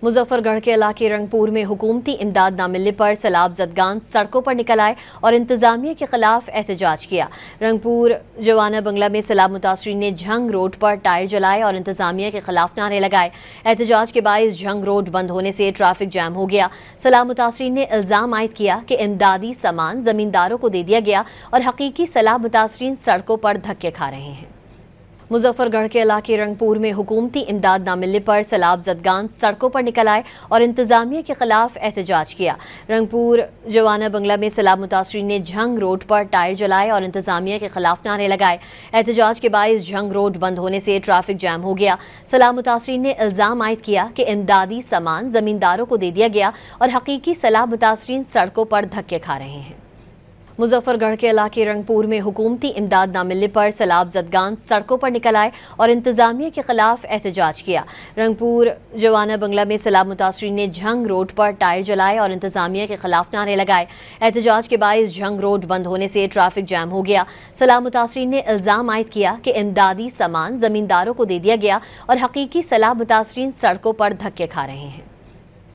मुजफ्फरगढ़ के इलाके रंगपुर में हुकूमती इमदाद न मिलने पर सैलाब ज़दगान सड़कों पर निकल आए और इंतजामिया के खिलाफ एहतजाज किया। रंगपुर जवाना बंगला में सैलाब मुतासरीन ने झंग रोड पर टायर जलाए और इंतजामिया के खिलाफ नारे लगाए। एहतजाज के बायस झंग रोड बंद होने से ट्रैफिक जैम हो गया। सैलाब मुतासरीन ने इल्जाम आयद किया कि इमदादी सामान जमींदारों को दे दिया गया और हकीकी सैलाब मुतासरीन सड़कों पर धक्के खा रहे हैं। मुजफ्फरगढ़ के इलाके रंगपुर में हुकूमती इमदाद न मिलने पर सैलाब ज़दगान सड़कों पर निकल आए और इंतजामिया के खिलाफ एहतजाज किया। रंगपुर जवाना बंगला में सैलाब मुतासरीन ने झंग रोड पर टायर जलाए और इंतजामिया के खिलाफ नारे लगाए। एहतजाज के बायस झंग रोड बंद होने से ट्रैफिक जैम हो गया। सैलाब मुतासरीन ने इल्जाम आयद किया कि इमदादी सामान जमींदारों को दे दिया गया और हकीकी सैलाब मुतासरीन सड़कों पर धक्के खा रहे हैं। मुजफ्फरगढ़ के इलाके रंगपुर में हुकूमती इमदाद न मिलने पर सैलाब ज़दगान सड़कों पर निकल आए और इंतजामिया के खिलाफ एहतजाज किया। रंगपुर जवाना बंगला में सैलाब मुतासरीन ने झंग रोड पर टायर जलाए और इंतजामिया के खिलाफ नारे लगाए। एहतजाज के बायस झंग रोड बंद होने से ट्रैफिक जैम हो गया। सैलाब मुतासरीन ने इल्जाम आयद किया कि इमदादी सामान जमींदारों को दे दिया गया और हकीकी सैलाब मुतासरीन सड़कों पर धक्के खा रहे हैं।